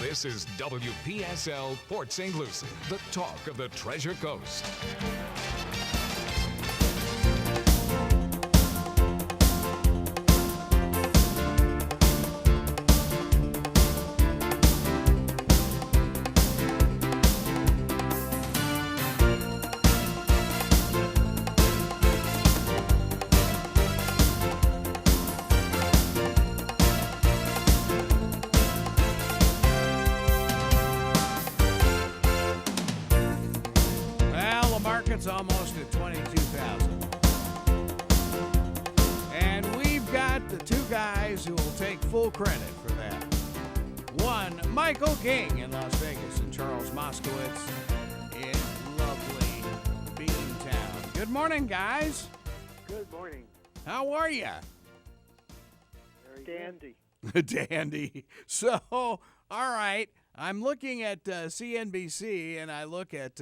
This is WPSL Port St. Lucie, the talk of the Treasure Coast. It's almost at 22,000. And we've got the two guys who will take full credit for that. One, Michael King in Las Vegas, and Charles Moskowitz in lovely Beantown. Good morning, guys. Good morning. How are you? Very dandy. Dandy. So, all right, I'm looking at CNBC, and I look at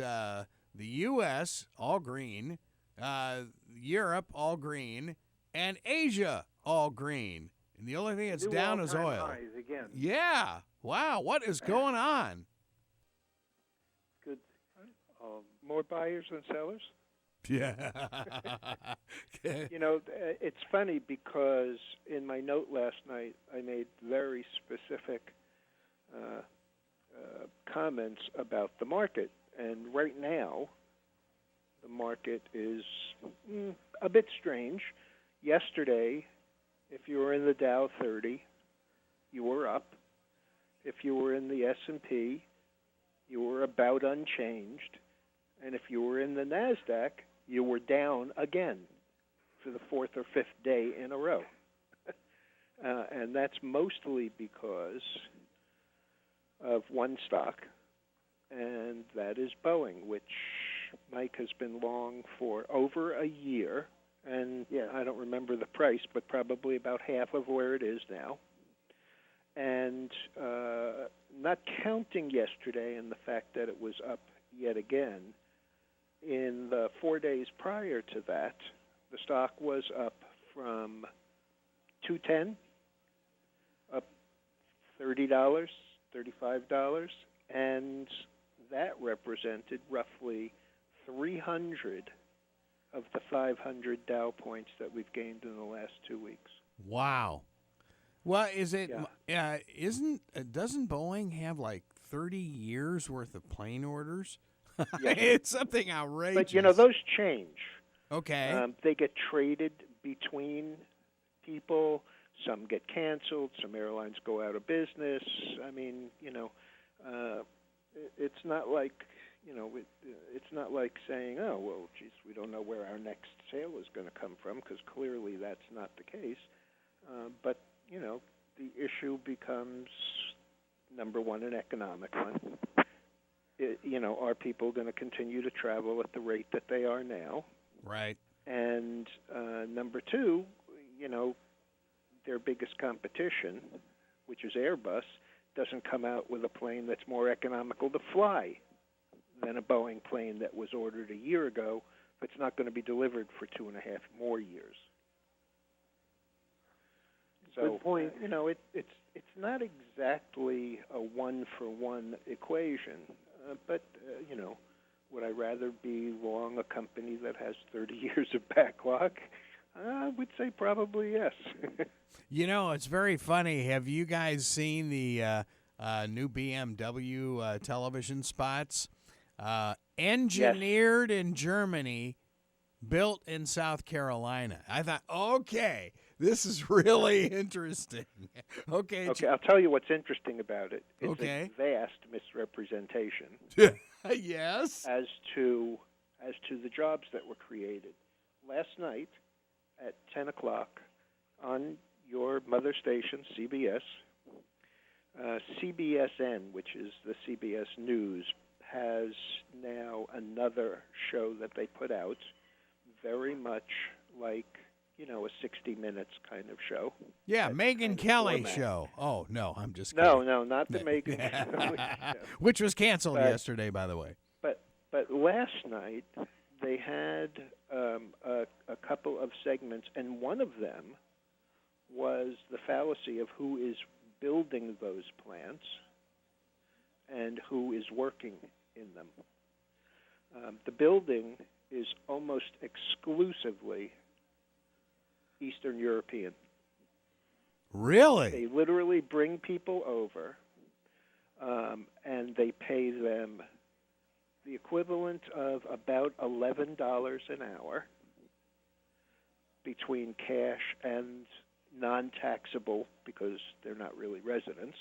the U.S., all green, Europe, all green, and Asia, all green. And the only thing that's down is oil. Highs again. Yeah. Wow. What is going on? Good. More buyers than sellers? Yeah. You know, it's funny because in my note last night, I made very specific comments about the market. And right now, the market is a bit strange. Yesterday, if you were in the Dow 30, you were up. If you were in the S&P, you were about unchanged. And if you were in the NASDAQ, you were down again for the fourth or fifth day in a row. And that's mostly because of one stock, and that is Boeing, which Mike has been long for over a year. And yeah, I don't remember the price, but probably about half of where it is now. And not counting yesterday and the fact that it was up yet again, in the 4 days prior to that, the stock was up from $210 up $30, $35, and that represented roughly 300 of the 500 Dow points that we've gained in the last 2 weeks. Wow. Well, is it? Yeah. Doesn't Boeing have like 30 years worth of plane orders? Yeah. It's something outrageous. But you know, those change. Okay. They get traded between people. Some get canceled. Some airlines go out of business. I mean, you know. It's not like, you know, it's not like saying, oh, well, geez, we don't know where our next sale is going to come from, because clearly that's not the case. But, you know, the issue becomes, number one, an economic one. You know, are people going to continue to travel at the rate that they are now? Right. And number two, you know, their biggest competition, which is Airbus, doesn't come out with a plane that's more economical to fly than a Boeing plane that was ordered a year ago, but it's not going to be delivered for 2.5 more years. So, good point. You know, it's not exactly a one-for-one equation, but, you know, would I rather be long a company that has 30 years of backlog? I would say probably yes. You know, it's very funny. Have you guys seen the new BMW television spots? Engineered in Germany, built in South Carolina. I thought, okay, this is really interesting. Okay, I'll tell you what's interesting about it. It's okay. a vast misrepresentation. Yes. As to the jobs that were created. Last night at 10 o'clock on your mother station, CBS, CBSN, which is the CBS News, has now another show that they put out, very much like, you know, a 60 Minutes kind of show. Yeah, Megyn Kelly show. Oh, no, I'm just kidding. No, not the Megyn Kelly show. Which was canceled yesterday, by the way. But last night they had a couple of segments, and one of them was the fallacy of who is building those plants. and who is working in them. The building is almost exclusively Eastern European. Really? They literally bring people over, and they pay them the equivalent of about $11 an hour between cash and non-taxable, because they're not really residents.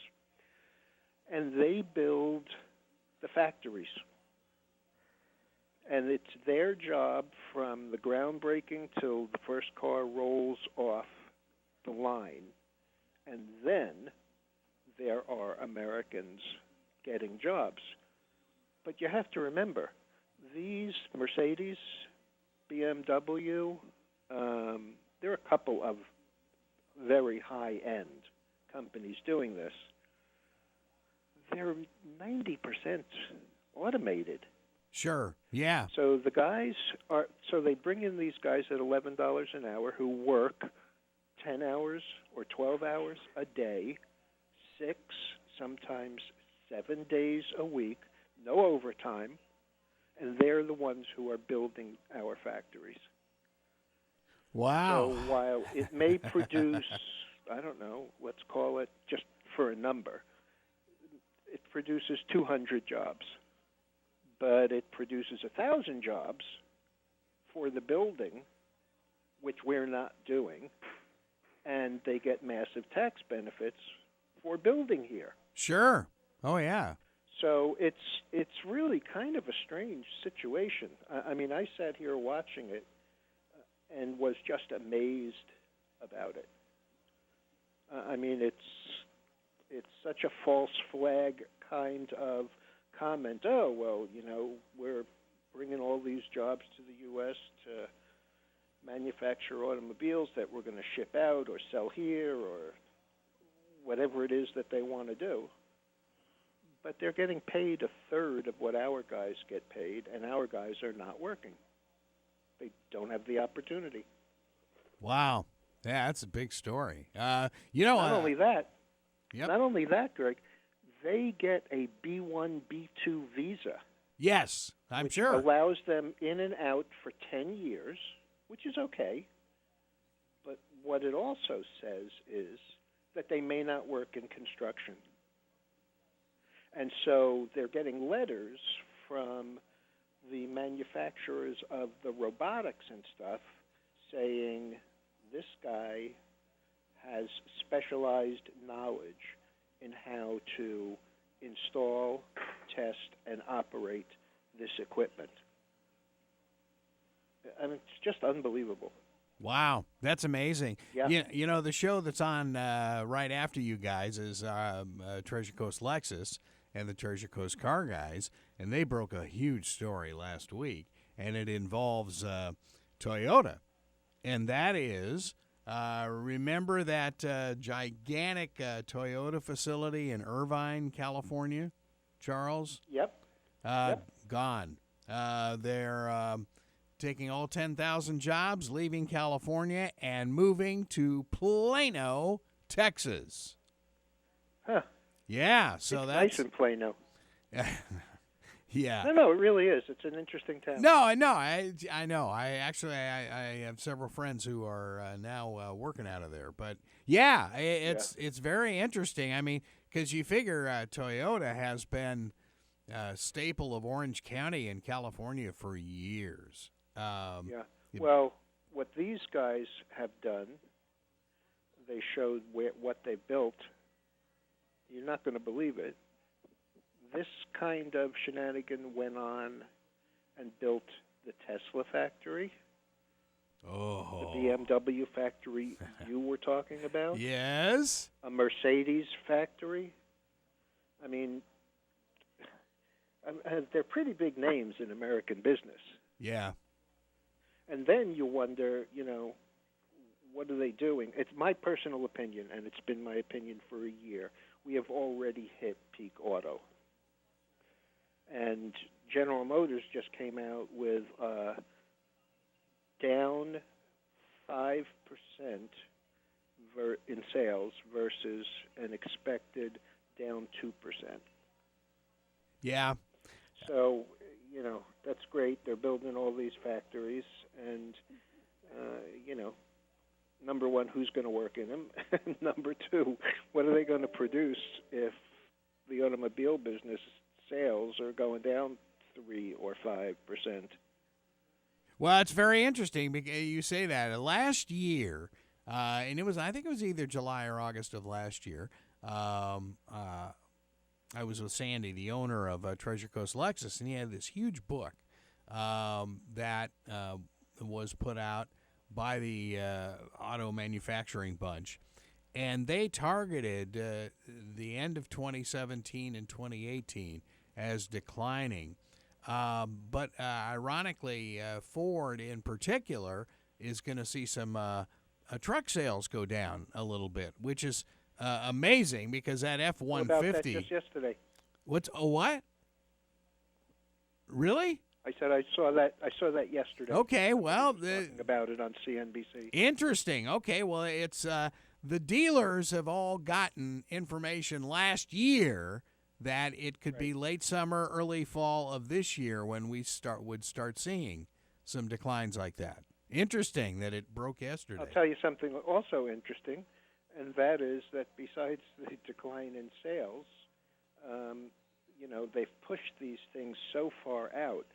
And they build the factories. And it's their job from the groundbreaking till the first car rolls off the line. And then there are Americans getting jobs. But you have to remember, these Mercedes, BMW, there are a couple of very high-end companies doing this. They're 90% automated. Sure. Yeah. So they bring in these guys at $11 an hour who work 10 hours or 12 hours a day, 6, sometimes 7 days a week, no overtime, and they're the ones who are building our factories. Wow. So while it may produce, I don't know, let's call it just for a number, it produces 200 jobs, but it produces 1,000 jobs for the building, which we're not doing, and they get massive tax benefits for building here. Sure. Oh, yeah. So it's really kind of a strange situation. I mean, I sat here watching it and was just amazed about it. I mean, it's such a false flag kind of comment. Oh, well, we're bringing all these jobs to the U.S. to manufacture automobiles that we're going to ship out or sell here or whatever it is that they want to do. But they're getting paid a third of what our guys get paid, and our guys are not working. They don't have the opportunity. Wow. Yeah, that's a big story. Not only that, Yep. not only that, Greg, they get a B1, B2 visa. Yes, I'm which sure. allows them in and out for 10 years, which is okay. But what it also says is that they may not work in construction. And so they're getting letters from the manufacturers of the robotics and stuff saying this guy has specialized knowledge in how to install, test, and operate this equipment. I mean, it's just unbelievable. Wow, that's amazing. Yeah. You know, the show that's on right after you guys is Treasure Coast Lexus and the Treasure Coast Car Guys, and they broke a huge story last week, and it involves Toyota. And that is, remember that gigantic Toyota facility in Irvine, California, Charles? Yep. Gone. They're taking all 10,000 jobs, leaving California, and moving to Plano, Texas. Huh. Yeah, so it's that's nice in Plano. yeah. No, it really is. It's an interesting town. No, I know. I know. I have several friends who are now working out of there. But yeah, it's very interesting. I mean, because you figure Toyota has been a staple of Orange County in California for years. Well, what these guys have done, they showed what they built. You're not going to believe it. This kind of shenanigan went on and built the Tesla factory, Oh. the BMW factory you were talking about, Yes. a Mercedes factory. I mean, they're pretty big names in American business. Yeah. And then you wonder, what are they doing? It's my personal opinion, and it's been my opinion for a year. We have already hit peak auto. And General Motors just came out with down 5% in sales versus an expected down 2%. Yeah. So, that's great. They're building all these factories, and, number one, who's going to work in them? And number two, what are they going to produce if the automobile business sales are going down 3 or 5%? Well, it's very interesting because you say that. Last year, and I think it was either July or August of last year, I was with Sandy, the owner of Treasure Coast Lexus, and he had this huge book that was put out by the auto manufacturing bunch, and they targeted the end of 2017 and 2018 as declining. But ironically, Ford in particular is going to see some truck sales go down a little bit, which is amazing because that F-150. What about that just yesterday? What? Really? I said I saw that yesterday. Okay, well, talking about it on CNBC. Interesting. Okay, well, it's the dealers have all gotten information last year that it could be late summer, early fall of this year when we would start seeing some declines like that. Interesting that it broke yesterday. I'll tell you something also interesting, and that is that besides the decline in sales, they've pushed these things so far out.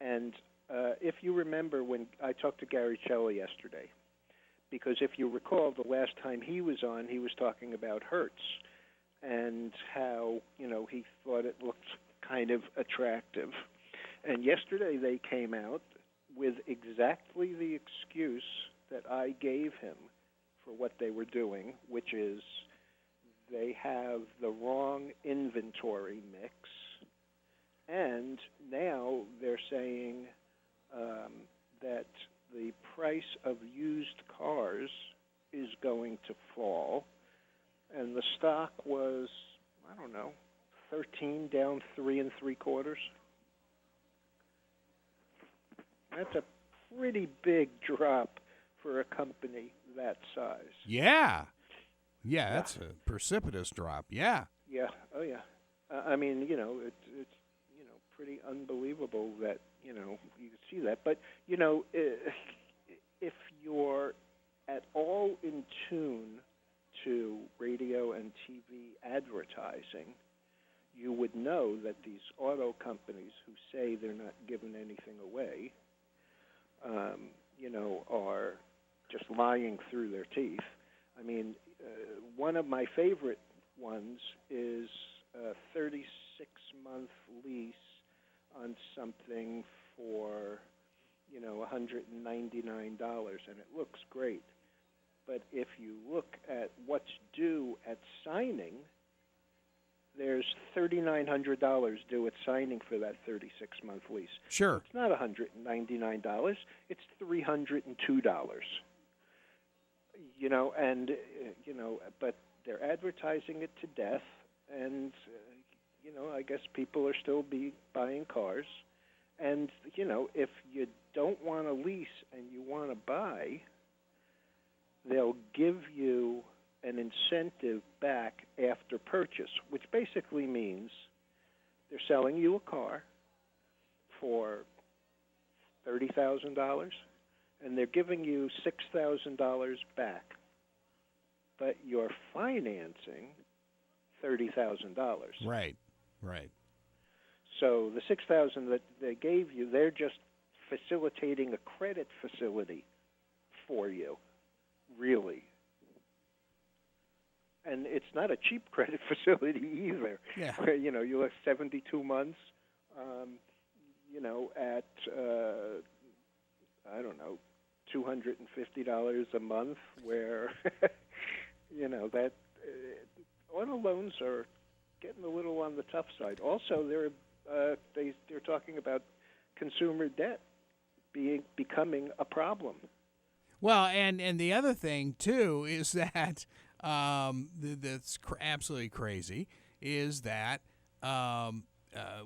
And if you remember when I talked to Gary Chella yesterday, because if you recall, the last time he was on, he was talking about Hertz and how, he thought it looked kind of attractive. And yesterday they came out with exactly the excuse that I gave him for what they were doing, which is they have the wrong inventory mix. And now they're saying that the price of used cars is going to fall. And the stock was, 13 down 3 3/4. That's a pretty big drop for a company that size. Yeah, that's a precipitous drop. Yeah. Yeah. Oh, yeah. It's pretty unbelievable that you can see that. But if you're at all in tune to radio and TV advertising, you would know that these auto companies who say they're not giving anything away, are just lying through their teeth. I mean, one of my favorite ones is a 36-month lease on something for, $199, and it looks great. But if you look at what's due at signing, there's $3,900 due at signing for that 36-month lease. Sure. It's not $199. It's $302. But they're advertising it to death, and I guess people are still buying cars. And if you don't want to lease and you want to buy, they'll give you an incentive back after purchase, which basically means they're selling you a car for $30,000, and they're giving you $6,000 back, but you're financing $30,000. Right. So the $6,000 that they gave you, they're just facilitating a credit facility for you, really. And it's not a cheap credit facility either. Yeah. Where, you have 72 months, at, $250 a month, where, that auto loans are getting a little on the tough side. Also, they're talking about consumer debt becoming a problem. Well, and the other thing too is that that's absolutely crazy is that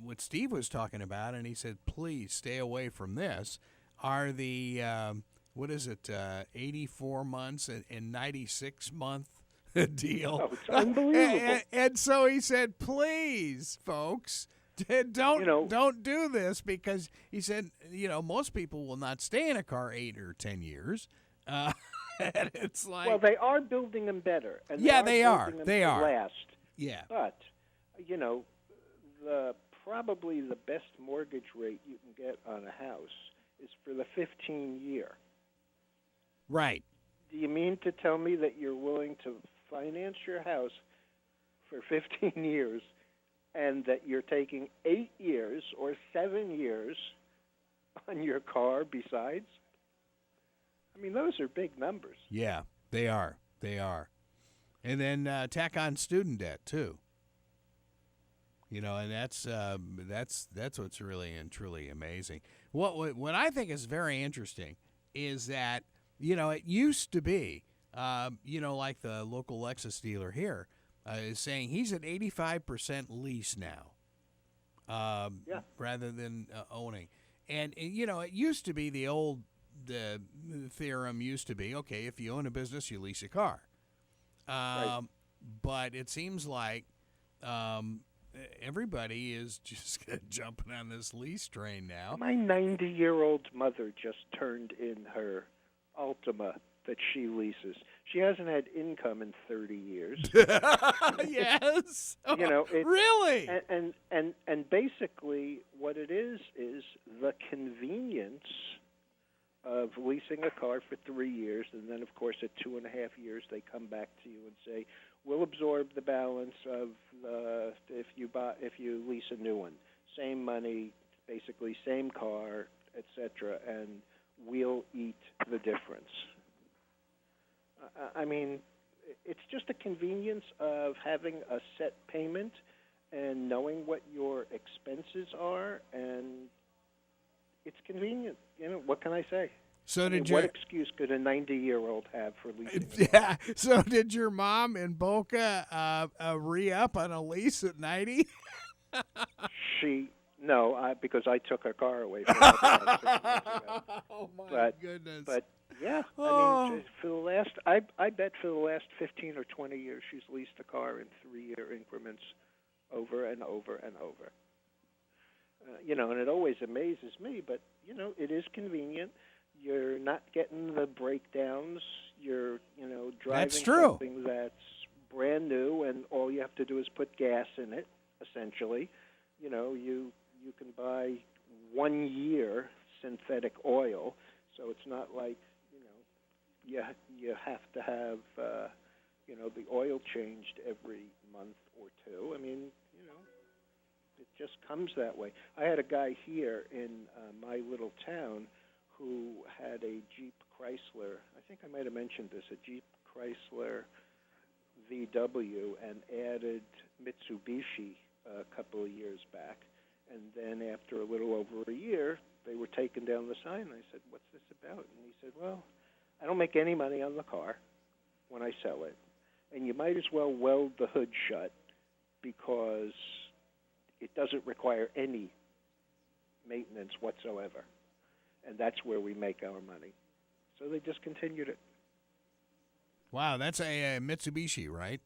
what Steve was talking about, and he said, please stay away from this, are the 84 months and 96 month deal. Oh, it's unbelievable. And so he said, please, folks, don't do this, because he said, most people will not stay in a car 8 or 10 years. And it's like, well, they are building them better, and they are. building them They to are. last. Yeah. But probably the best mortgage rate you can get on a house is for the 15-year. Right. Do you mean to tell me that you're willing to finance your house for 15 years and that you're taking 8 years or 7 years on your car besides? I mean, those are big numbers. Yeah, they are. They are. And then tack on student debt too. And that's what's really and truly amazing. What I think is very interesting is that it used to be like the local Lexus dealer here is saying he's at 85% lease now, rather than owning. And it used to be the theorem used to be, okay, if you own a business, you lease a car. Right. But it seems like everybody is just jumping on this lease train now. My 90-year-old mother just turned in her Altima that she leases. She hasn't had income in 30 years. Yes. Really? And basically what it is the convenience of leasing a car for 3 years, and then, of course, at 2.5 years, they come back to you and say, we'll absorb the balance of if you lease a new one. Same money, basically same car, etc., and we'll eat the difference. I mean, it's just a convenience of having a set payment and knowing what your expenses are, and it's convenient. What can I say? What excuse could a 90-year-old have for leasing? Yeah. So did your mom in Boca re-up on a lease at 90? Because I took her car away from her about 6 months ago. Oh my goodness! But yeah, I mean, I bet for the last 15 or 20 years, she's leased a car in 3-year increments, over and over and over. And it always amazes me, but it is convenient. You're not getting the breakdowns. You're, driving something that's brand new, and all you have to do is put gas in it, essentially. You can buy 1 year synthetic oil, so it's not like, you have to have, the oil changed every month or two. I mean, it just comes that way. I had a guy here in my little town who had a Jeep Chrysler. I think I might have mentioned this, a Jeep Chrysler VW, and added Mitsubishi a couple of years back. And then after a little over a year, they were taking down the sign. I said, what's this about? And he said, well, I don't make any money on the car when I sell it. And you might as well weld the hood shut because it doesn't require any maintenance whatsoever. And that's where we make our money. So they discontinued it. Wow, that's a Mitsubishi, right?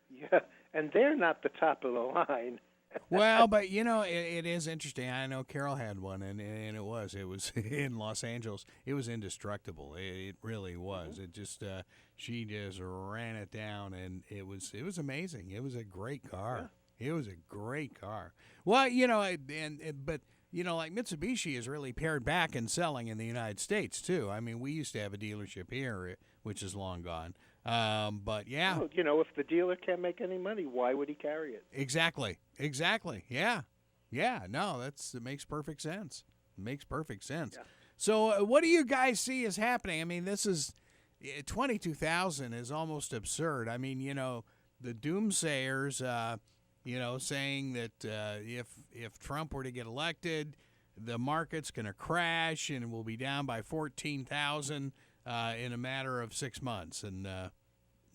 Yeah, and they're not the top of the line. Well, but it is interesting. I know Carol had one, and it was in Los Angeles. It was indestructible. It really was. Mm-hmm. It just she just ran it down, and it was amazing. It was a great car. Yeah. It was a great car. Well, but like Mitsubishi is really pared back in selling in the United States too. I mean, we used to have a dealership here, which is long gone. But yeah. Well, if the dealer can't make any money, why would he carry it? Exactly. Yeah. No, it makes perfect sense. It makes perfect sense. Yeah. So, what do you guys see is happening? I mean, this is 22,000 is almost absurd. I mean, the doomsayers, saying that if Trump were to get elected, the market's going to crash and will be down by 14,000 in a matter of 6 months, and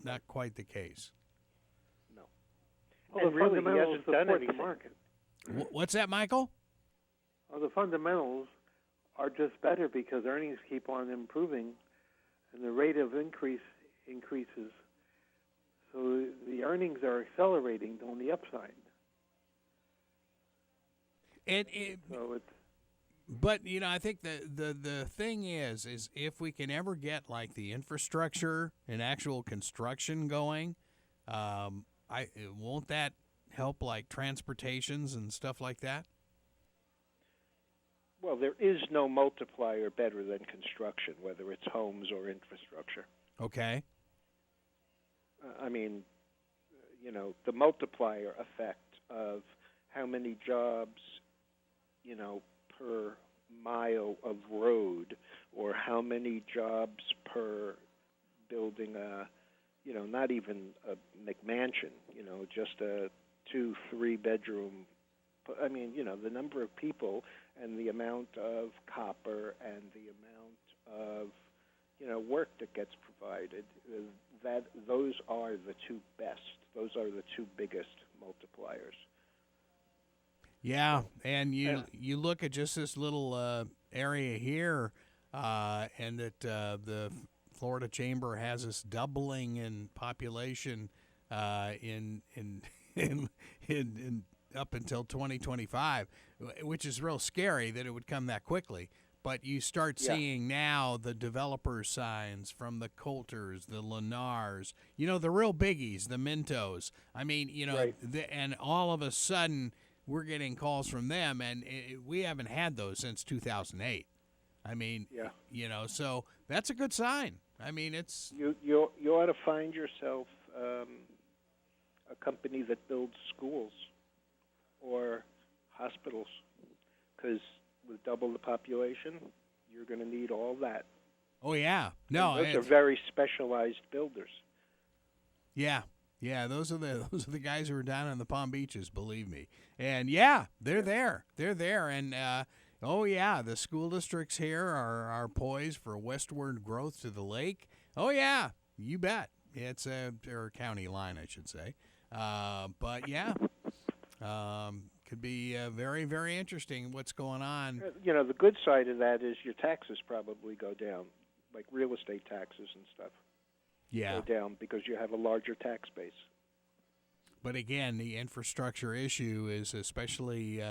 not quite the case. No. Well, and really, he hasn't done anything. The market. What's that, Michael? Well, the fundamentals are just better because earnings keep on improving, and the rate of increases. So the earnings are accelerating on the upside. So it's But I think the thing is if we can ever get like the infrastructure and actual construction going, won't that help like transportations and stuff like that? Well, there is no multiplier better than construction, whether it's homes or infrastructure. Okay. I mean, the multiplier effect of how many jobs, per mile of road, or how many jobs per building a, not even a McMansion, just a 2-3 bedroom. I mean, the number of people and the amount of copper and the amount of, work that gets provided, those are the two best. Those are the two biggest multipliers. Yeah, and you look at just this little area here, and that the Florida Chamber has this doubling in population in up until 2025, which is real scary that it would come that quickly. But you start seeing now the developer signs from the Coulters, the Lennars, the real biggies, the Mintos. I mean, Right. And all of a sudden we're getting calls from them, and we haven't had those since 2008. I mean, so that's a good sign. I mean, it's You ought to find yourself a company that builds schools or hospitals, because with double the population, you're going to need all that. Oh yeah, no, And those are very specialized builders. Yeah, those are the guys who are down on the Palm Beaches, believe me. And they're there, and the school districts here are poised for westward growth to the lake. Oh yeah, you bet. It's or county line, I should say. But could be very, very interesting what's going on. The good side of that is your taxes probably go down, like real estate taxes and stuff. Yeah. Go down because you have a larger tax base. But again, the infrastructure issue is especially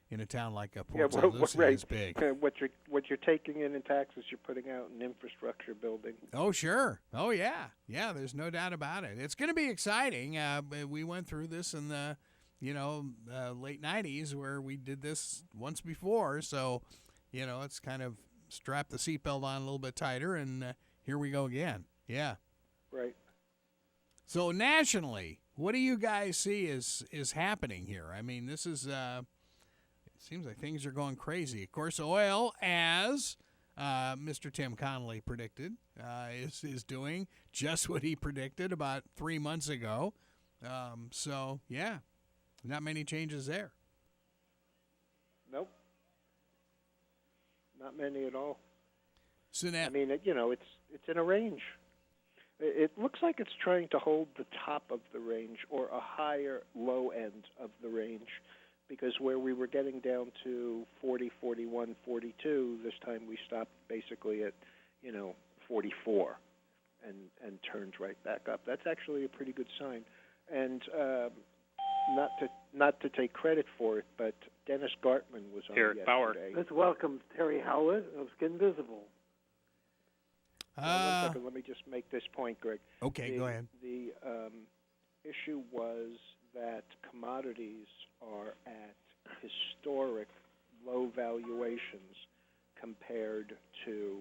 in a town like Port St. Lucie right. is big. What you're taking in taxes, you're putting out in infrastructure building. Oh sure. Oh yeah. There's no doubt about it. It's going to be exciting. We went through this in the late 90s where we did this once before. So, it's kind of strap the seatbelt on a little bit tighter, and here we go again. Yeah. Right. So nationally, what do you guys see is happening here? I mean, this is it seems like things are going crazy. Of course, oil, as Mr. Tim Connolly predicted, is doing just what he predicted about 3 months ago. Not many changes there. Nope. Not many at all. So now, I mean, it's in a range. It looks like it's trying to hold the top of the range or a higher low end of the range, because where we were getting down to 40, 41, 42, this time we stopped basically at 44 and turned right back up. That's actually a pretty good sign. And not to take credit for it, but Dennis Gartman was on Eric yesterday. Bauer. let's welcome Terry Howlett of Skin Visible. One second, let me just make this point, Greg. Okay, go ahead. The issue was that commodities are at historic low valuations compared to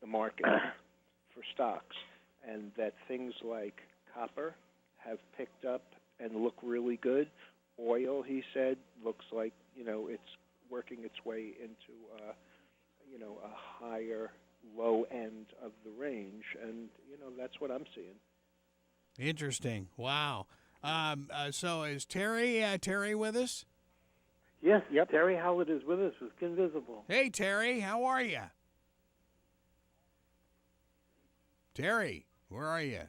the market for stocks, and that things like copper have picked up and look really good. Oil, he said, looks like it's working its way into a higher low end of the range, and that's what I'm seeing. Interesting. Wow. So is Terry with us? Yes, Yep. Terry Howlett is with us with Skin Visible. Hey Terry, how are you? Terry, where are you?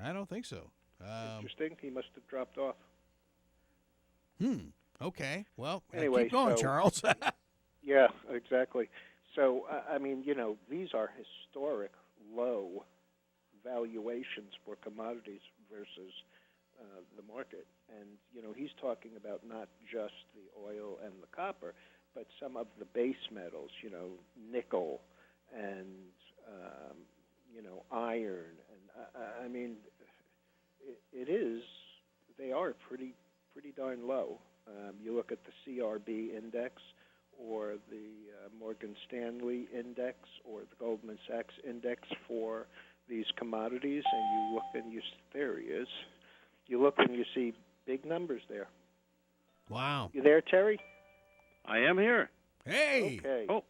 I don't think so. Interesting. He must have dropped off. Okay. Well, Anyway, keep going, so- Charles. Yeah, exactly. So, these are historic low valuations for commodities versus the market. And, he's talking about not just the oil and the copper, but some of the base metals, nickel and, iron. And, I mean, they are pretty darn low. You look at the CRB index or the Morgan Stanley index or the Goldman Sachs index for these commodities, and you look and there he is. You look and you see big numbers there. Wow. You there, Terry? I am here. Hey. Okay. Oh,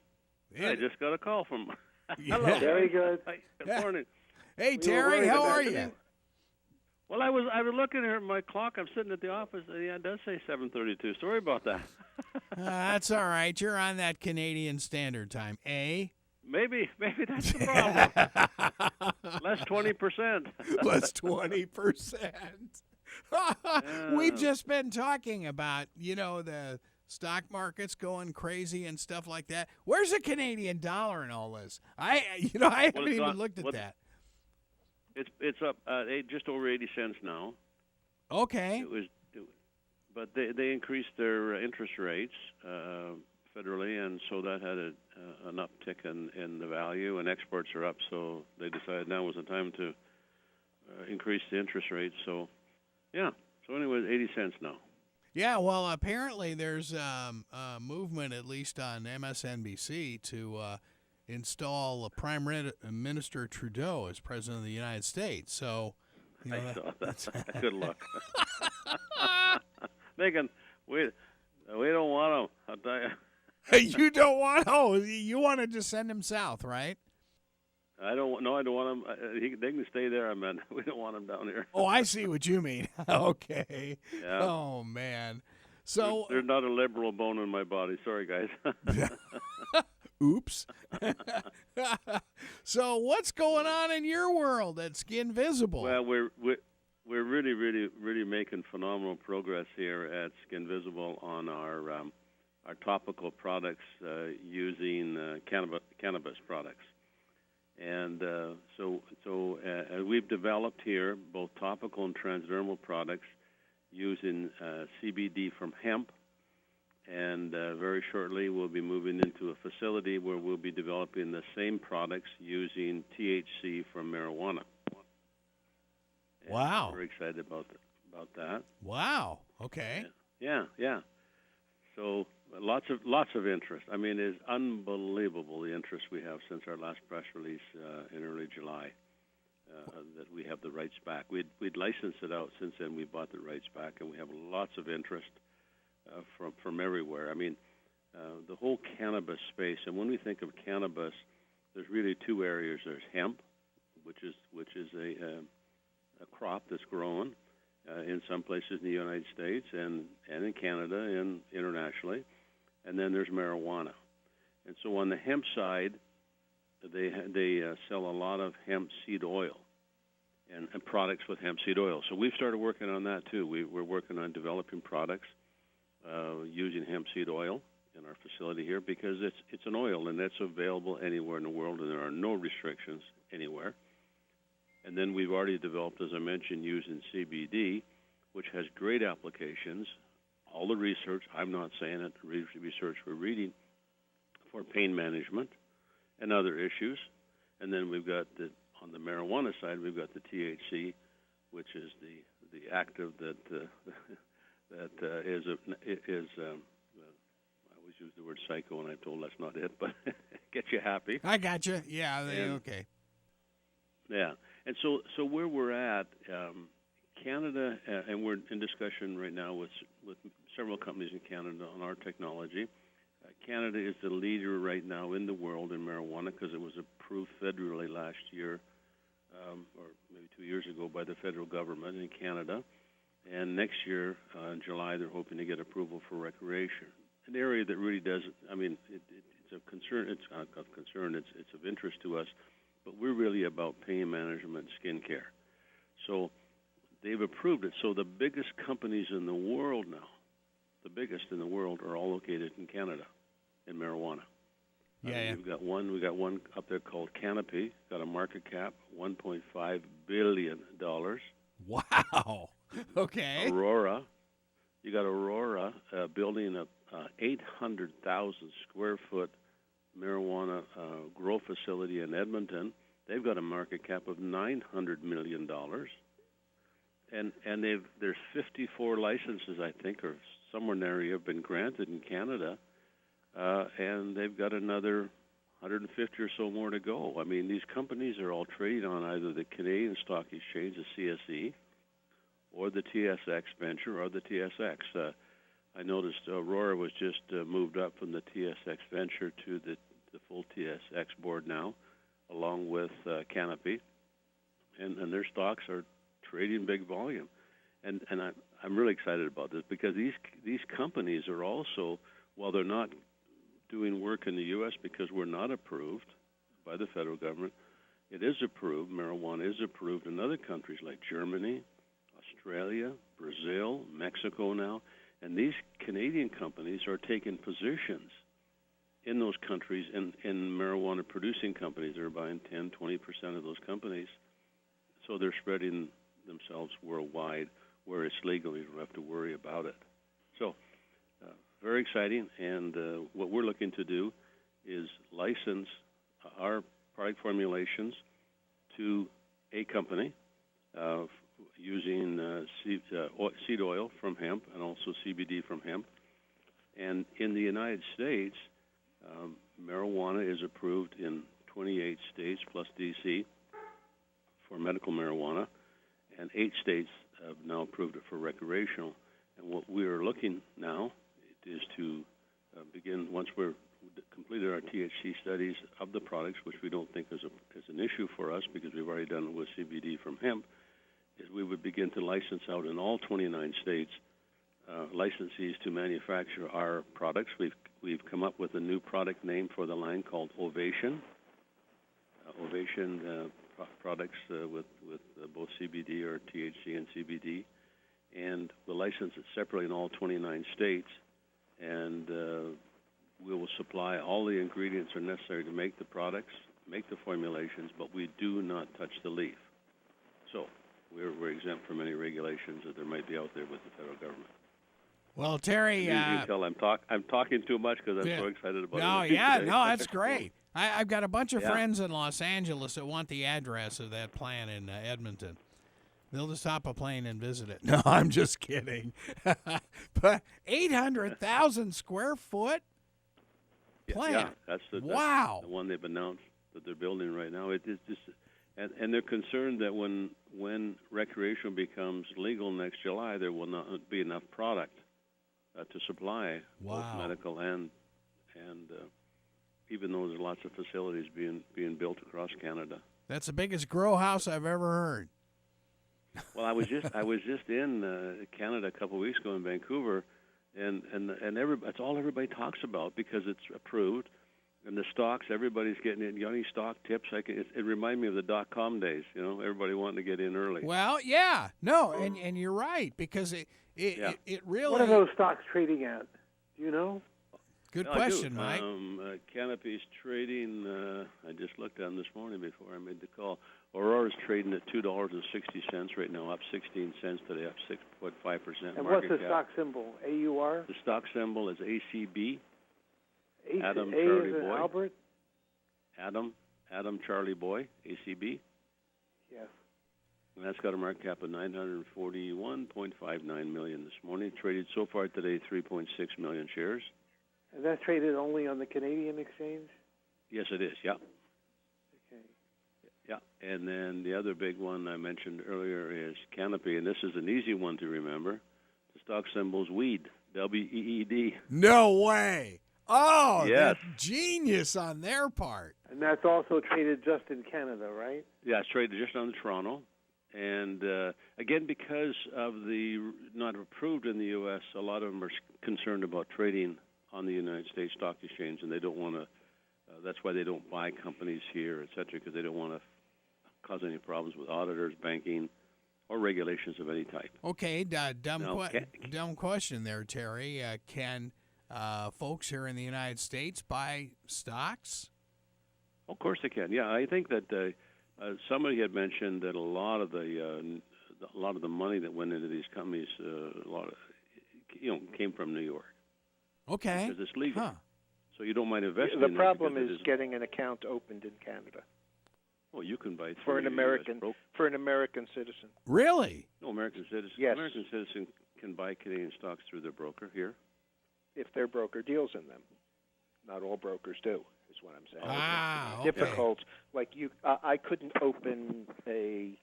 I just got a call from. Yeah. Hello. Very good. Hi, good morning. Hey, were Terry, worried how about are you. you? Well, I was looking here at my clock. I'm sitting at the office. Yeah, it does say 7:32. Sorry about that. That's all right. You're on that Canadian Standard Time, eh? Maybe that's the problem. Less 20%. Plus 20%. We've just been talking about, the stock market's going crazy and stuff like that. Where's the Canadian dollar in all this? I haven't even looked at that. It's up just over 80 cents now. Okay. But they increased their interest rates federally, and so that had an uptick in the value, and exports are up, so they decided now was the time to increase the interest rates. So, yeah. So anyway, 80 cents now. Yeah, well, apparently there's a movement, at least on MSNBC, to install Prime Minister Trudeau as President of the United States. So, I saw that. Good luck. Megan, we don't want him, I'll tell you. You don't want? Oh, you want to just send him south, right? I don't want him. They can stay there. I mean, we don't want him down here. Oh, I see what you mean. Okay. Yeah. Oh man. So there's not a liberal bone in my body. Sorry, guys. Oops. So what's going on in your world at Skin Visible? Well, we're really making phenomenal progress here at Skin Visible on our topical products using cannabis products. And so we've developed here both topical and transdermal products using CBD from hemp. And very shortly we'll be moving into a facility where we'll be developing the same products using THC from marijuana. And wow. We're excited about that. Wow. Okay. Yeah. So lots of interest. I mean, it's unbelievable the interest we have since our last press release in early July that we have the rights back. We'd licensed it out. Since then, we bought the rights back, and we have lots of interest from everywhere. I mean, the whole cannabis space. And when we think of cannabis, there's really two areas. There's hemp, which is a crop that's grown in some places in the United States and in Canada and internationally. And then there's marijuana. And so on the hemp side, they sell a lot of hemp seed oil and products with hemp seed oil. So we've started working on that too. We're working on developing products using hemp seed oil in our facility here because it's an oil and that's available anywhere in the world and there are no restrictions anywhere. And then we've already developed, as I mentioned, using CBD, which has great applications. All the research, I'm not saying it, research we're reading for pain management and other issues. And then we've got on the marijuana side, we've got the THC, which is the active that is I always use the word psycho, and I'm told that's not it, but get you happy. I got you. Yeah. Okay. Yeah. And so where we're at, Canada, and we're in discussion right now with several companies in Canada on our technology. Canada is the leader right now in the world in marijuana because it was approved federally last year, or maybe 2 years ago, by the federal government in Canada. And next year, in July, they're hoping to get approval for recreation. An area that really does, I mean, it's of concern. It's not of concern. It's of interest to us. But we're really about pain management, skin care. So they've approved it. So the biggest companies in the world now, the biggest in the world, are all located in Canada in marijuana. Yeah. We got one up there called Canopy. Got a market cap $1.5 billion. Wow. Okay. Aurora. You got Aurora building a 800,000 square foot marijuana grow facility in Edmonton. They've got a market cap of $900 million. And there's 54 licenses, I think, or somewhere in the area have been granted in Canada, and they've got another 150 or so more to go. I mean, these companies are all trading on either the Canadian Stock Exchange, the CSE, or the TSX Venture, or the TSX. I noticed Aurora was just moved up from the TSX Venture to the full TSX board now, along with Canopy, and their stocks are trading big volume. And I'm really excited about this because these companies are also, while they're not doing work in the U.S. because we're not approved by the federal government, it is approved, marijuana is approved in other countries like Germany, Australia, Brazil, Mexico now, and these Canadian companies are taking positions in those countries, in marijuana-producing companies. They're buying 10, 20% of those companies, so they're spreading themselves worldwide where it's legal. You don't have to worry about it. So, very exciting, and what we're looking to do is license our product formulations to a company using seed oil from hemp and also CBD from hemp. And in the United States, marijuana is approved in 28 states plus D.C. for medical marijuana, and 8 states have now approved it for recreational. And what we are looking now is to begin, once we're completed our THC studies of the products, which we don't think is an issue for us because we've already done it with CBD from hemp, is we would begin to license out in all 29 states licensees to manufacture our products. We've come up with a new product name for the line called Ovation. Ovation products with both CBD or THC and CBD, and we'll license it separately in all 29 states, and we will supply all the ingredients that are necessary to make the products, make the formulations, but we do not touch the leaf. So we're exempt from any regulations that there might be out there with the federal government. Well, Terry, you can tell I'm talking too much because I'm so excited about it. No, that's great. I've got a bunch of friends in Los Angeles that want the address of that plant in Edmonton. They'll just hop a plane and visit it. No, I'm just kidding. But 800,000 square foot plant. Yeah, that's the one they've announced that they're building right now. It is just, and they're concerned that when recreational becomes legal next July, there will not be enough product to supply both medical and even though there's lots of facilities being built across Canada. That's the biggest grow house I've ever heard. Well, I was just in Canada a couple of weeks ago in Vancouver, and that's all everybody talks about because it's approved, and the stocks, everybody's getting in. Any stock tips? It reminded me of the .com days. Everybody wanting to get in early. Well, yeah, no, and you're right because it really. What are those stocks trading at? Do you know? Good question, Mike. Canopy's trading, I just looked at them this morning before I made the call. Aurora's trading at $2.60 right now, up 16 cents today, up 6.5%. And what's the stock symbol? AUR? The stock symbol is ACB. Adam Charlie Boy. Albert? Adam Charlie Boy, ACB. Yes. And that's got a market cap of $941.59 million this morning. Traded so far today 3.6 million shares. And that's traded only on the Canadian exchange? Yes, it is, yeah. Okay. Yeah, and then the other big one I mentioned earlier is Canopy, and this is an easy one to remember. The stock symbol's WEED, W-E-E-D. No way. Oh, yes. That's genius on their part. And that's also traded just in Canada, right? Yeah, it's traded just on the Toronto. And, again, because of the not approved in the U.S., a lot of them are concerned about trading on the United States Stock Exchange, and they don't want to, that's why they don't buy companies here, et cetera, because they don't want to cause any problems with auditors, banking, or regulations of any type. Okay, dumb question there, Terry. Can folks here in the United States buy stocks? Of course they can. Yeah, I think that somebody had mentioned that a lot of the a lot of the money that went into these companies, a lot of, came from New York. Okay. Because it's legal. Huh. So you don't mind investing The in it problem because is getting an account opened in Canada well, you can buy for an American citizen. Really? No, American citizen. Yes. American citizen can buy Canadian stocks through their broker here. If their broker deals in them. Not all brokers do, is what I'm saying. Ah, It's okay. difficult. Like I couldn't open a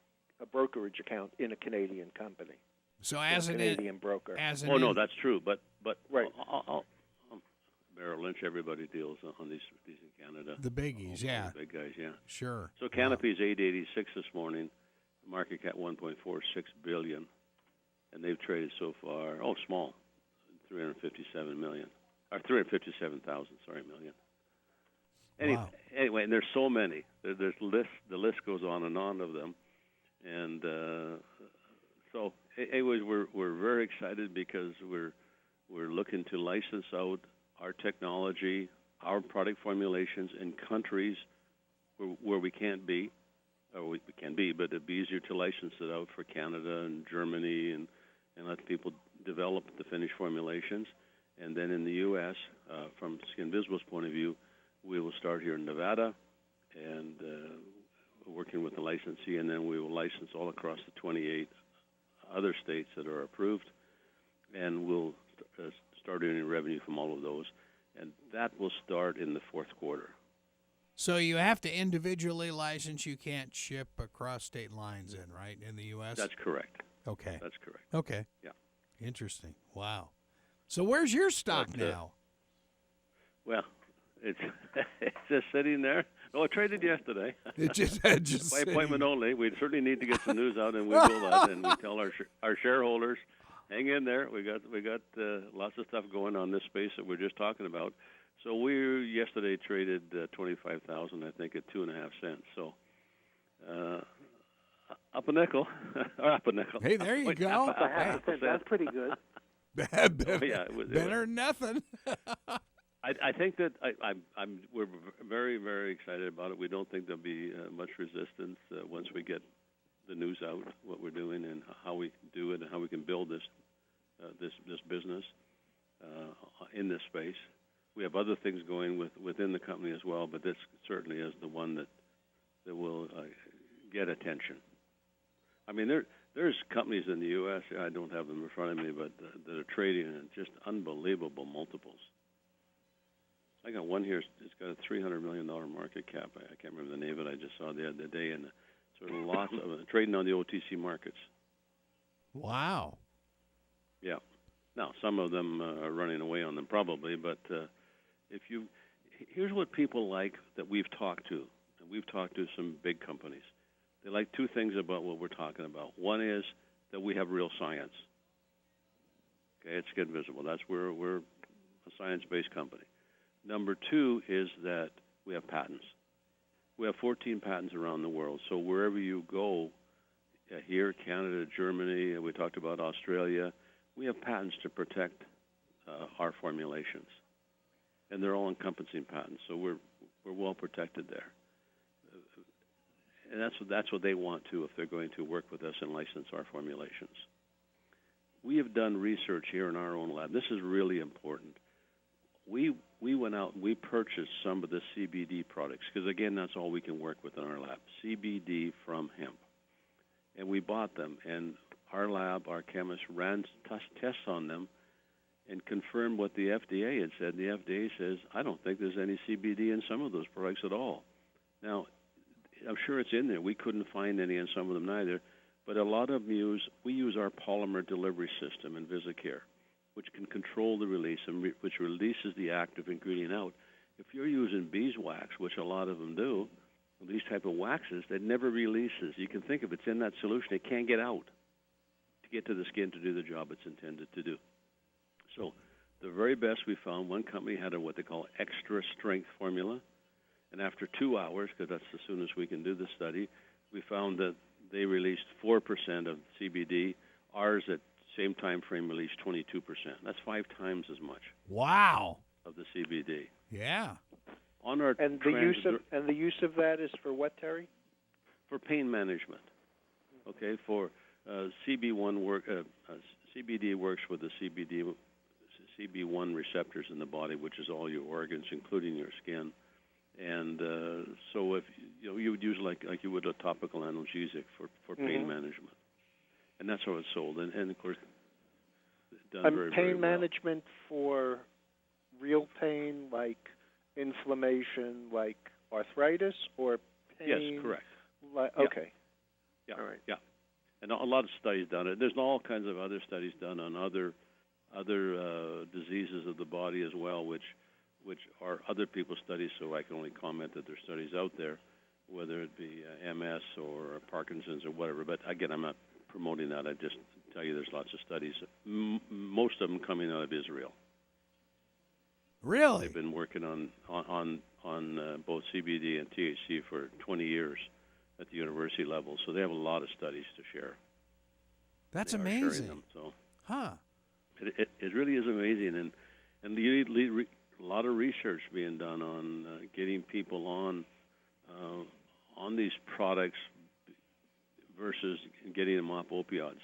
brokerage account in a Canadian company. So as a an Canadian broker. as an Oh no, that's true. But Right. Merrill Lynch, everybody deals on these in Canada. the biggies, yeah, The big guys, yeah. sure. So Canopy's 886 this morning, market cap 1.46 billion, and they've traded so far. Oh, small, 357 million or 357,000. Sorry, million. Wow. Anyway, and there's so many. There's lists. The list goes on and on of them, and so anyways, we're very excited because we're looking to license out our technology, our product formulations in countries where we can't be, or we can be, but it'd be easier to license it out for Canada and Germany and let people develop the finished formulations. And then in the U.S., from Skin Visible's point of view, we will start here in Nevada and working with the licensee, and then we will license all across the 28 other states that are approved, and we'll start earning revenue from all of those. And that will start in the fourth quarter. So you have to individually license. You can't ship across state lines in, right, in the U.S.? That's correct. Okay. That's correct. Okay. Yeah. Interesting. Wow. So where's your stock But, now? Well, it's just sitting there. No, I traded yesterday. It just By appointment only. We certainly need to get some news out, and we will that. And we tell our shareholders, hang in there. We got lots of stuff going on this space that we're just talking about. So we yesterday traded 25,000, I think, at 2.5 cents. So up a nickel, or up a nickel. Hey, there you go. Up a half a cent. That's pretty good. Better than nothing. I think that we're very, very excited about it. We don't think there'll be much resistance once we get the news out, what we're doing and how we do it and how we can build this business in this space. We have other things going within the company as well, but this certainly is the one that will get attention. I mean, there's companies in the U.S., I don't have them in front of me, but that are trading at just unbelievable multiples. I got one here. It's got a $300 million market cap. I can't remember the name of it. I just saw the other day, and sort of lots of it, trading on the OTC markets. Wow. Yeah. Now, some of them are running away on them probably, but here's what people like that we've talked to, and we've talked to some big companies. They like two things about what we're talking about. One is that we have real science. Okay, it's Skin Visible. That's where we're a science-based company. Number two is that we have patents. We have 14 patents around the world. So wherever you go, here, Canada, Germany, we talked about Australia, we have patents to protect our formulations. And they're all encompassing patents, so we're well protected there. And that's what they want to if they're going to work with us and license our formulations. We have done research here in our own lab. This is really important. We went out and we purchased some of the CBD products because, again, that's all we can work with in our lab, CBD from hemp. And we bought them, and our lab, our chemists, ran tests on them and confirmed what the FDA had said. The FDA says, I don't think there's any CBD in some of those products at all. Now, I'm sure it's in there. We couldn't find any in some of them neither, but a lot of them we use our polymer delivery system in VisiCare, which can control the release and which releases the active ingredient out. If you're using beeswax, which a lot of them do, these type of waxes, that never releases. You can think of it's in that solution. It can't get out to get to the skin to do the job it's intended to do. So the very best we found, one company had what they call extra strength formula, and after 2 hours, because that's as soon as we can do the study, we found that they released 4% of CBD. Ours at same time frame released 22%. That's 5 times as much. Wow. Of the CBD. Yeah. On our and the use of that is for what, Terry? For pain management. Okay, for CBD works with the CB1 receptors in the body, which is all your organs, including your skin. And so if you would use like you would a topical analgesic for pain management, and that's how it's sold. And of course, done very, pain very well. management for real pain, like inflammation, like arthritis, or pain? Yes, correct. Okay. Yeah. All right. Yeah. And a lot of studies done. There's all kinds of other studies done on other diseases of the body as well, which are other people's studies. So I can only comment that there's studies out there, whether it be MS or Parkinson's or whatever. But again, I'm not promoting that. I just tell you there's lots of studies. Most of them coming out of Israel. Really? They've been working on both CBD and THC for 20 years at the university level, so they have a lot of studies to share. That's They are amazing. sharing them, so Huh. it really is amazing, and you need a lot of research being done on getting people on these products versus getting them off opioids,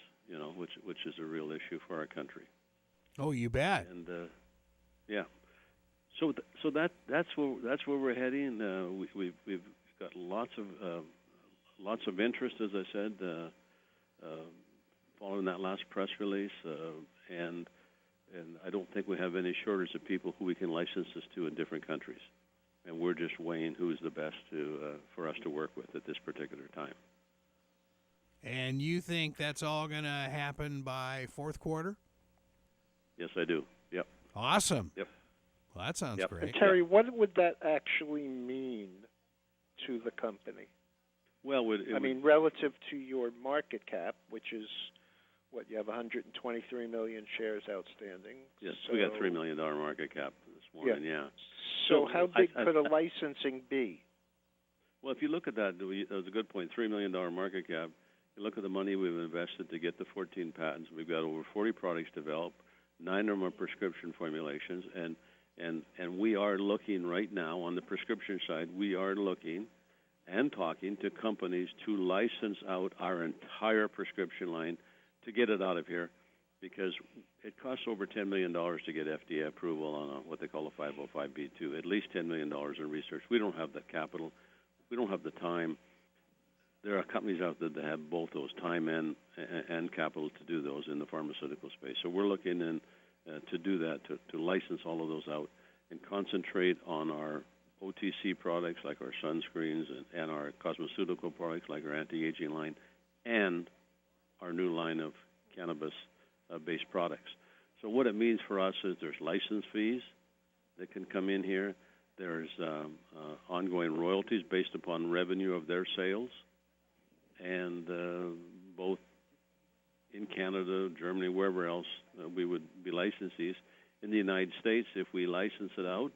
which is a real issue for our country. Oh, you bet. And yeah, so that's where we're heading. We've got lots of interest, as I said, following that last press release, and I don't think we have any shortage of people who we can license this to in different countries, and we're just weighing who's the best for us to work with at this particular time. And you think that's all going to happen by fourth quarter? Yes, I do. Yep. Awesome. Yep. Well, that sounds Yep. great. And Terry, what would that actually mean to the company? Well, relative to your market cap, which is what you have 123 million shares outstanding. Yes, we got $3 million market cap this morning. Yeah. So how big could a licensing be? Well, if you look at that was a good point. $3 million market cap. You look at the money we've invested to get the 14 patents. We've got over 40 products developed. 9 of them are prescription formulations, and we are looking right now on the prescription side. We are looking and talking to companies to license out our entire prescription line to get it out of here, because it costs over $10 million to get FDA approval on what they call a 505(b)(2), at least $10 million in research. We don't have the capital. We don't have the time. There are companies out there that have both those time and capital to do those in the pharmaceutical space. So we're looking to do that, to license all of those out and concentrate on our OTC products like our sunscreens and our cosmeceutical products like our anti-aging line and our new line of cannabis-based products. So what it means for us is there's license fees that can come in here. There's ongoing royalties based upon revenue of their sales, and both in Canada, Germany, wherever else we would be licensees. In the United States, if we license it out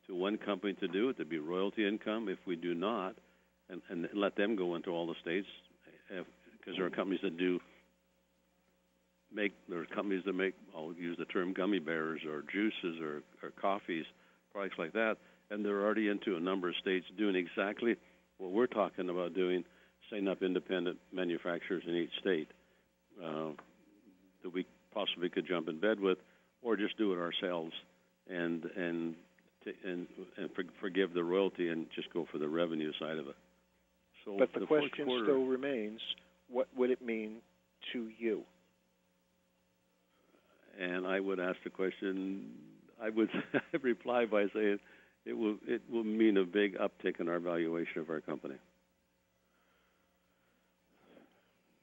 to one company to do it, there'd be royalty income. If we do not, and let them go into all the states, because there are companies that make, I'll use the term gummy bears or juices or coffees, products like that, and they're already into a number of states doing exactly what we're talking about doing, setting up independent manufacturers in each state that we possibly could jump in bed with, or just do it ourselves and forgive the royalty and just go for the revenue side of it. So but the question still remains, what would it mean to you? And I would ask the question, I would reply by saying it will mean a big uptick in our valuation of our company.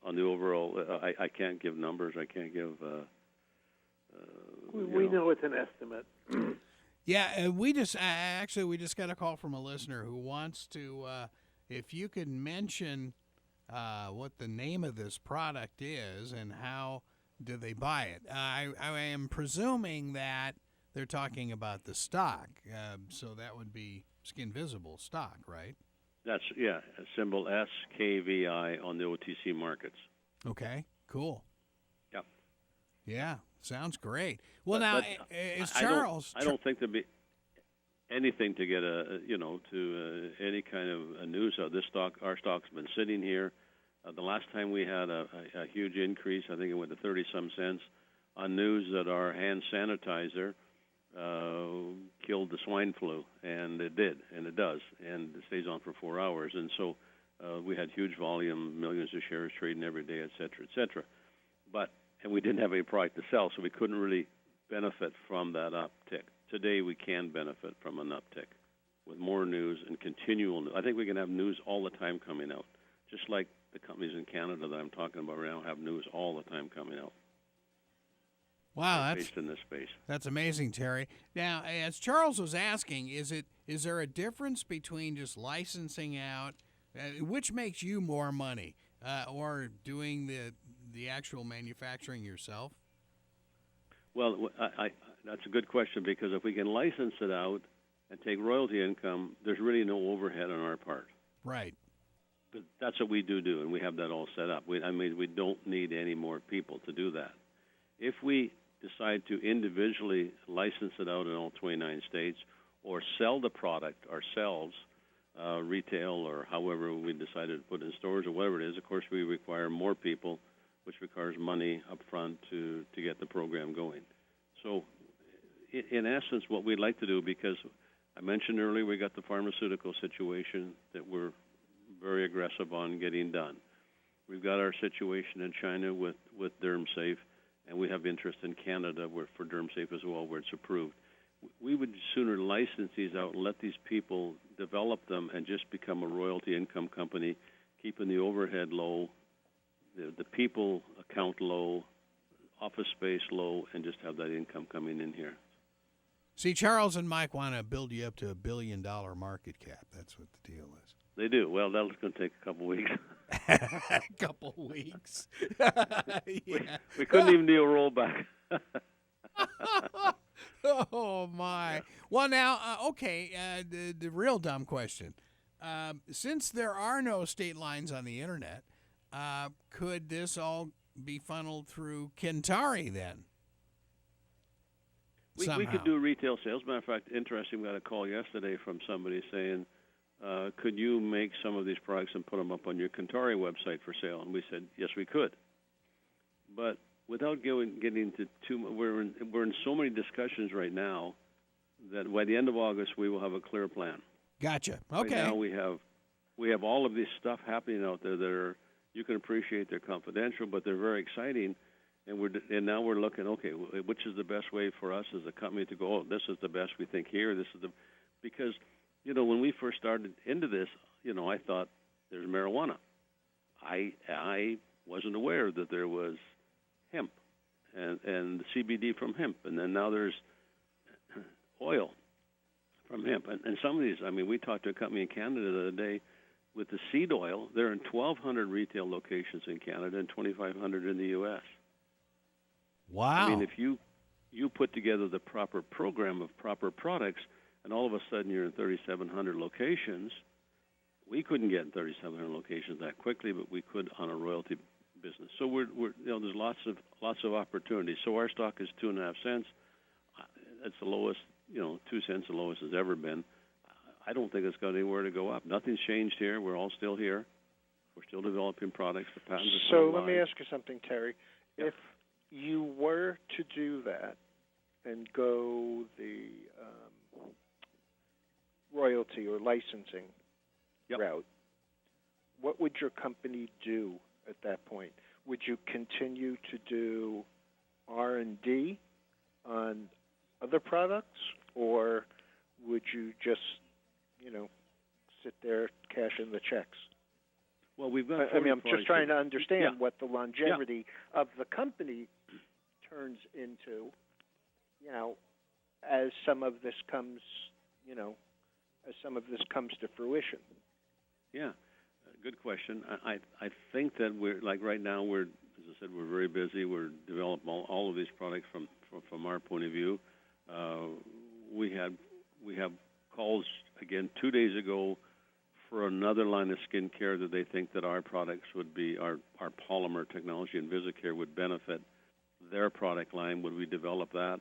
On the overall, I can't give numbers. I can't give. We know it's an estimate. Yeah, we just got a call from a listener who wants to, if you could mention what the name of this product is and how do they buy it. I am presuming that they're talking about the stock, so that would be Skin Visible stock, right? That's, yeah, symbol SKVI on the OTC markets. Okay, cool. Yep. Yeah, sounds great. Well, now, is Charles... I don't think there'd be anything to get any kind of a news out. Our stock's been sitting here. The last time we had a huge increase, I think it went to 30-some cents on news that our hand sanitizer killed the swine flu, and it did, and it does, and it stays on for 4 hours. And so we had huge volume, millions of shares trading every day, et cetera, et cetera. And we didn't have any product to sell, so we couldn't really benefit from that uptick. Today we can benefit from an uptick with more news and continual news. I think we can have news all the time coming out, just like the companies in Canada that I'm talking about right now have news all the time coming out. Wow, based in this space. That's amazing, Terry. Now, as Charles was asking, is there a difference between just licensing out, which makes you more money, or doing the actual manufacturing yourself? Well, that's a good question, because if we can license it out and take royalty income, there's really no overhead on our part. Right. But that's what we do, and we have that all set up. We don't need any more people to do that. If we decide to individually license it out in all 29 states or sell the product ourselves, retail or however we decided to put it in stores or whatever it is, of course we require more people, which requires money up front to get the program going. So in essence, what we'd like to do, because I mentioned earlier we got the pharmaceutical situation that we're very aggressive on getting done. We've got our situation in China with DermSafe, and we have interest in Canada for DermSafe as well, where it's approved. We would sooner license these out and let these people develop them and just become a royalty income company, keeping the overhead low, the people account low, office space low, and just have that income coming in here. See, Charles and Mike want to build you up to $1 billion market cap. That's what the deal is. They do. Well, that's going to take a couple weeks. A couple weeks. Yeah. We couldn't even do a rollback. Oh, my. Yeah. Well, now, okay, the real dumb question. Since there are no state lines on the Internet, could this all be funneled through Kintari then? We could do retail sales. Matter of fact, interesting, we got a call yesterday from somebody saying, could you make some of these products and put them up on your Kintari website for sale? And we said, yes, we could. But without getting into too much, we're in so many discussions right now that by the end of August we will have a clear plan. Gotcha. Okay. Right now we have all of this stuff happening out there that you can appreciate they're confidential, but they're very exciting. And now we're looking, okay, which is the best way for us as a company to go, oh, this is the best we think here, because, when we first started into this, I thought there's marijuana. I wasn't aware that there was hemp and the CBD from hemp, and then now there's oil from hemp. And some of these, we talked to a company in Canada the other day with the seed oil. They're in 1,200 retail locations in Canada and 2,500 in the U.S. Wow. If you put together the proper program of proper products, and all of a sudden you're in 3,700 locations, we couldn't get in 3,700 locations that quickly, but we could on a royalty business. So there's lots of opportunities. So our stock is 2.5 cents. That's the lowest, 2 cents the lowest has ever been. I don't think it's got anywhere to go up. Nothing's changed here. We're all still here. We're still developing products. The patents are still alive. Let me ask you something, Terry. Yeah. If you were to do that and go the royalty or licensing route, what would your company do at that point? Would you continue to do R&D on other products, or would you just, sit there, cash in the checks? Well, we've got. I'm just trying to understand what the longevity of the company turns into, as some of this comes, to fruition. Yeah, good question. I think that we're right now. As I said, we're very busy. We're developing all of these products from our point of view. We have calls again 2 days ago for another line of skincare that they think that our products would be, our polymer technology and VisiCare would benefit their product line. Would we develop that?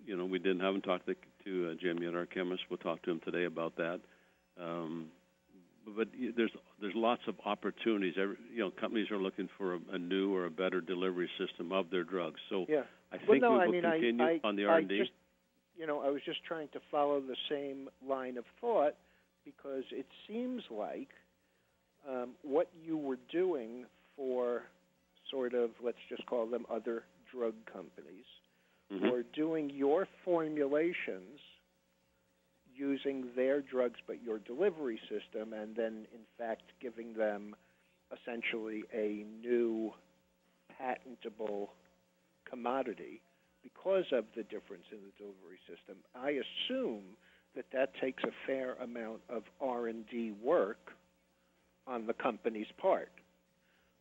We haven't talked to Jim yet, our chemist. We'll talk to him today about that. but there's lots of opportunities. Companies are looking for a new or a better delivery system of their drugs. So Yeah. I think Well, no, we I will mean, continue on the R&D. I was just trying to follow the same line of thought because it seems like what you were doing for sort of, let's just call them other drug companies, or doing your formulations using their drugs but your delivery system, and then in fact giving them essentially a new patentable commodity because of the difference in the delivery system. I assume that takes a fair amount of R&D work on the company's part.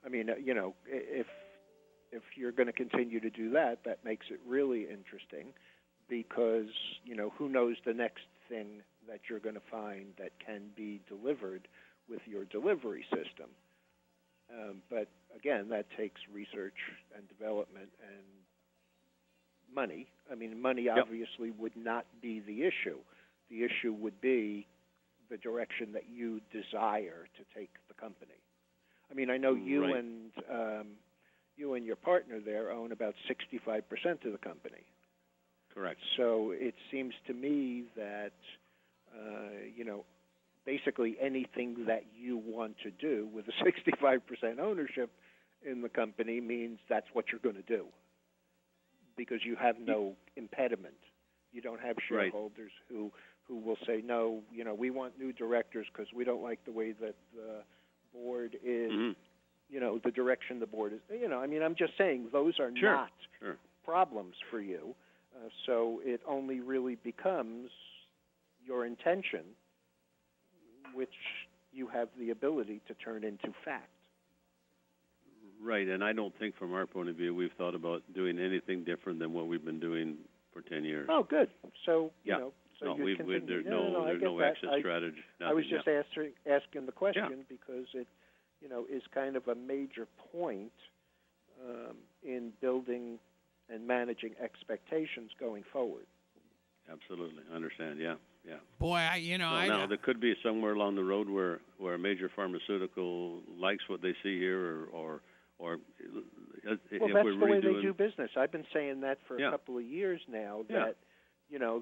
I mean, if you're going to continue to do that, that makes it really interesting because, who knows the next thing that you're going to find that can be delivered with your delivery system. But again, that takes research and development and money. I mean, money obviously would not be the issue. The issue would be the direction that you desire to take the company. I mean, I know you and your partner there own about 65% of the company. Correct. So it seems to me that, basically anything that you want to do with a 65% ownership in the company means that's what you're going to do because you have no impediment. You don't have shareholders who will say, no, we want new directors because we don't like the way that the board is, the direction the board is. I'm just saying those are not problems for you. So it only really becomes your intention, which you have the ability to turn into fact. Right, and I don't think from our point of view we've thought about doing anything different than what we've been doing for 10 years. Oh, good. So, there's no exit strategy. I was just asking the question because it, is kind of a major point in building and managing expectations going forward. Absolutely, I understand. Yeah. Boy, now there could be somewhere along the road where a major pharmaceutical likes what they see here, or well, if that's we're the really way they do business. I've been saying that for a couple of years now. That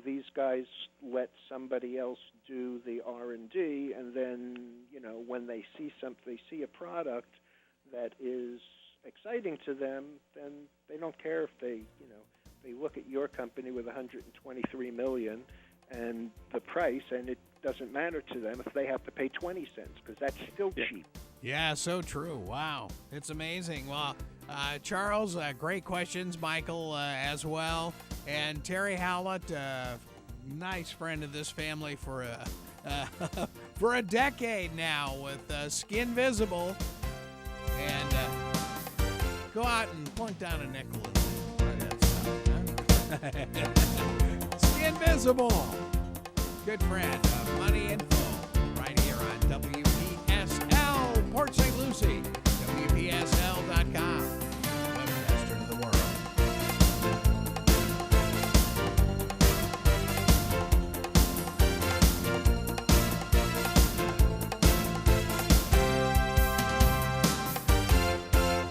these guys let somebody else do the R&D, and then when they see a product that is exciting to them, then they don't care if they look at your company with $123 million and the price, and it doesn't matter to them if they have to pay 20 cents because that's still cheap. Yeah, so true. Wow, it's amazing. Well, Charles, great questions. Michael as well, and Terry Howlett, nice friend of this family for a decade now with Skin Visible, and go out and plunk down a nickel and try that stuff. Huh? Skin Visible, good friend of Money Info, right here on WPSL, Port St. Lucie, WPSL.com.